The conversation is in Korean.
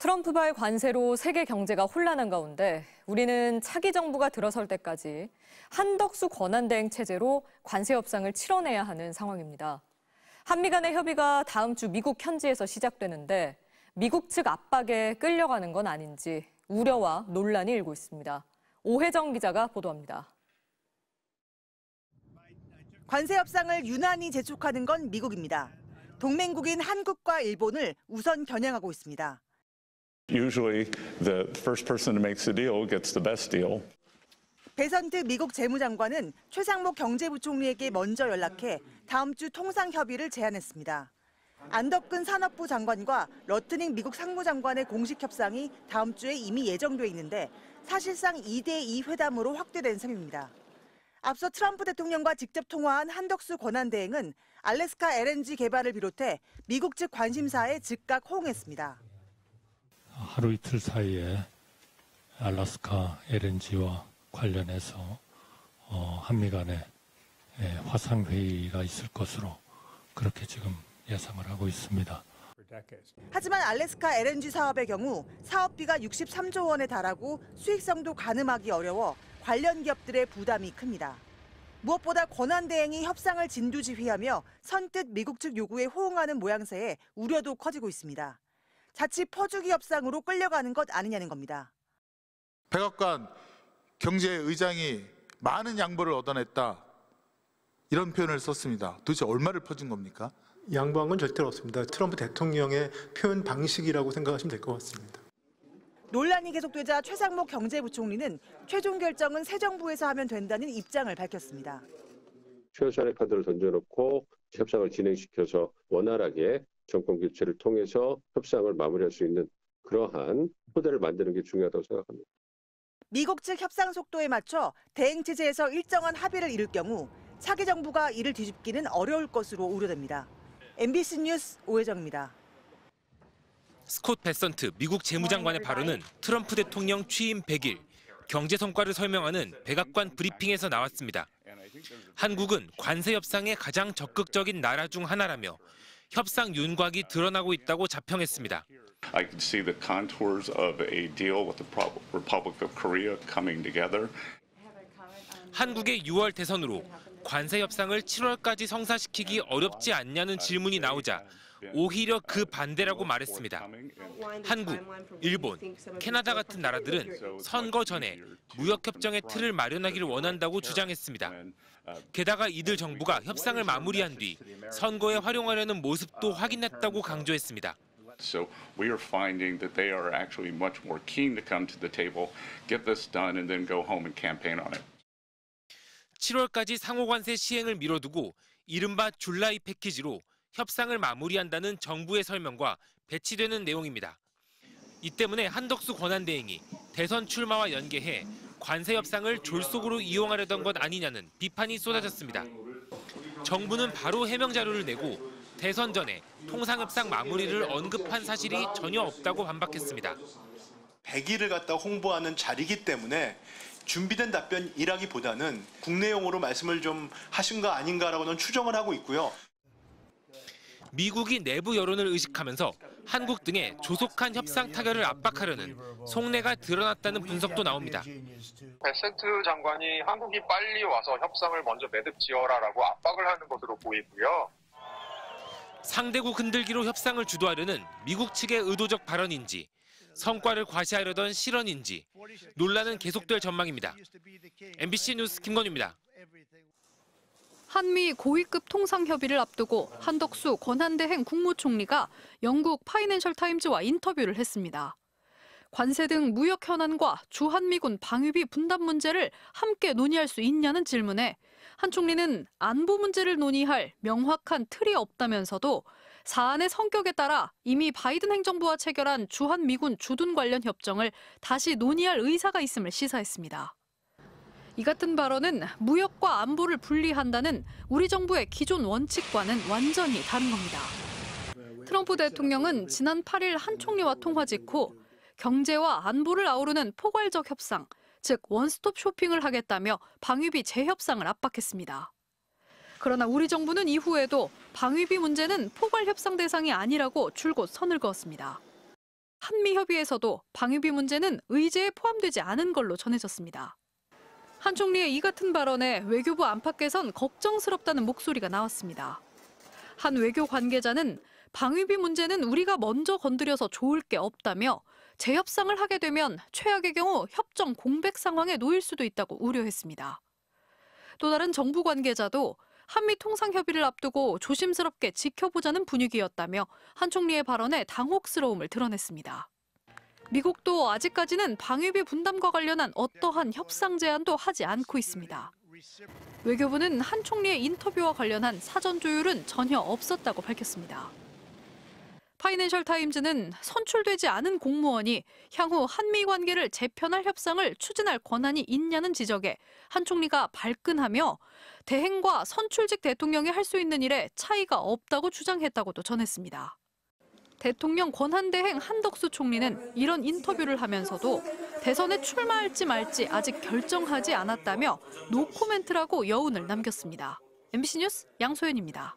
트럼프발 관세로 세계 경제가 혼란한 가운데 우리는 차기 정부가 들어설 때까지 한덕수 권한대행 체제로 관세 협상을 치러내야 하는 상황입니다. 한미 간의 협의가 다음 주 미국 현지에서 시작되는데 미국 측 압박에 끌려가는 건 아닌지 우려와 논란이 일고 있습니다. 오혜정 기자가 보도합니다. 관세 협상을 유난히 재촉하는 건 미국입니다. 동맹국인 한국과 일본을 우선 겨냥하고 있습니다. Usually the first person who makes the deal gets the best deal. 베선트 미국 재무장관은 최상목 경제부총리에게 먼저 연락해 다음 주 통상 협의를 제안했습니다. 안덕근 산업부 장관과 러트닝 미국 상무장관의 공식 협상이 다음 주에 이미 예정돼 있는데 사실상 2대2 회담으로 확대된 셈입니다. 앞서 트럼프 대통령과 직접 통화한 한덕수 권한대행은 알래스카 LNG 개발을 비롯해 미국 측 관심사에 즉각 호응했습니다. 하루 이틀 사이에 알래스카 LNG와 관련해서 한미 간에 화상회의가 있을 것으로 그렇게 지금 예상을 하고 있습니다. 하지만 알래스카 LNG 사업의 경우 사업비가 63조 원에 달하고 수익성도 가늠하기 어려워 관련 기업들의 부담이 큽니다. 무엇보다 권한대행이 협상을 진두지휘하며 선뜻 미국 측 요구에 호응하는 모양새에 우려도 커지고 있습니다. 자칫 퍼주기 협상으로 끌려가는 것 아니냐는 겁니다. 백악관 경제의장이 많은 양보를 얻어냈다. 이런 표현을 썼습니다. 도대체 얼마를 퍼준 겁니까? 양보한 건 절대로 없습니다. 트럼프 대통령의 표현 방식이라고 생각하시면 될 것 같습니다. 논란이 계속되자 최상목 경제부총리는 최종 결정은 새 정부에서 하면 된다는 입장을 밝혔습니다. 최소한의 카드를 던져놓고 협상을 진행시켜서 원활하게 정권 교체를 통해서 협상을 마무리할 수 있는 그러한 토대를 만드는 게 중요하다고 생각합니다. 미국 측 협상 속도에 맞춰 대행 체제에서 일정한 합의를 이룰 경우 차기 정부가 이를 뒤집기는 어려울 것으로 우려됩니다. MBC 뉴스 오혜정입니다. 스콧 베선트 미국 재무장관의 발언은 트럼프 대통령 취임 100일 경제 성과를 설명하는 백악관 브리핑에서 나왔습니다. 한국은 관세 협상에 가장 적극적인 나라 중 하나라며 협상 윤곽이 드러나고 있다고 자평했습니다. I can see the contours of a deal with the Republic of Korea coming together. 한국의 6월 대선으로 관세 협상을 7월까지 성사시키기 어렵지 않냐는 질문이 나오자 오히려 그 반대라고 말했습니다. 한국, 일본, 캐나다 같은 나라들은 선거 전에 무역협정의 틀을 마련하기를 원한다고 주장했습니다. 게다가 이들 정부가 협상을 마무리한 뒤 선거에 활용하려는 모습도 확인했다고 강조했습니다. So we are finding that they are actually much more keen to come to the table, get this done, and then go home and campaign on it. 7월까지 상호관세 시행을 미뤄두고 이른바 줄라이 패키지로 협상을 마무리한다는 정부의 설명과 배치되는 내용입니다. 이 때문에 한덕수 권한대행이 대선 출마와 연계해 관세 협상을 졸속으로 이용하려던 것 아니냐는 비판이 쏟아졌습니다. 정부는 바로 해명 자료를 내고 대선 전에 통상협상 마무리를 언급한 사실이 전혀 없다고 반박했습니다. 100일을 갖다 홍보하는 자리이기 때문에 준비된 답변이라기보다는 국내용으로 말씀을 좀 하신 거 아닌가라고는 추정을 하고 있고요. 미국이 내부 여론을 의식하면서 한국 등의 조속한 협상 타결을 압박하려는 속내가 드러났다는 분석도 나옵니다. 베센트 장관이 한국이 빨리 와서 협상을 먼저 매듭 지어라라고 압박을 하는 것으로 보이고요. 상대국 흔들기로 협상을 주도하려는 미국 측의 의도적 발언인지 성과를 과시하려던 실언인지 논란은 계속될 전망입니다. MBC 뉴스 김건우입니다. 한미 고위급 통상 협의를 앞두고 한덕수 권한대행 국무총리가 영국 파이낸셜 타임즈와 인터뷰를 했습니다. 관세 등 무역 현안과 주한미군 방위비 분담 문제를 함께 논의할 수 있냐는 질문에 한 총리는 안보 문제를 논의할 명확한 틀이 없다면서도 사안의 성격에 따라 이미 바이든 행정부와 체결한 주한미군 주둔 관련 협정을 다시 논의할 의사가 있음을 시사했습니다. 이 같은 발언은 무역과 안보를 분리한다는 우리 정부의 기존 원칙과는 완전히 다른 겁니다. 트럼프 대통령은 지난 8일 한 총리와 통화 직후 경제와 안보를 아우르는 포괄적 협상, 즉 원스톱 쇼핑을 하겠다며 방위비 재협상을 압박했습니다. 그러나 우리 정부는 이후에도 방위비 문제는 포괄 협상 대상이 아니라고 줄곧 선을 그었습니다. 한미 협의에서도 방위비 문제는 의제에 포함되지 않은 걸로 전해졌습니다. 한 총리의 이 같은 발언에 외교부 안팎에선 걱정스럽다는 목소리가 나왔습니다. 한 외교 관계자는 방위비 문제는 우리가 먼저 건드려서 좋을 게 없다며 재협상을 하게 되면 최악의 경우 협정 공백 상황에 놓일 수도 있다고 우려했습니다. 또 다른 정부 관계자도 한미 통상협의를 앞두고 조심스럽게 지켜보자는 분위기였다며 한 총리의 발언에 당혹스러움을 드러냈습니다. 미국도 아직까지는 방위비 분담과 관련한 어떠한 협상 제안도 하지 않고 있습니다. 외교부는 한 총리의 인터뷰와 관련한 사전 조율은 전혀 없었다고 밝혔습니다. 파이낸셜 타임즈는 선출되지 않은 공무원이 향후 한미 관계를 재편할 협상을 추진할 권한이 있냐는 지적에 한 총리가 발끈하며 대행과 선출직 대통령이 할 수 있는 일에 차이가 없다고 주장했다고도 전했습니다. 대통령 권한대행 한덕수 총리는 이런 인터뷰를 하면서도 대선에 출마할지 말지 아직 결정하지 않았다며 노코멘트라고 여운을 남겼습니다. MBC 뉴스 양소연입니다.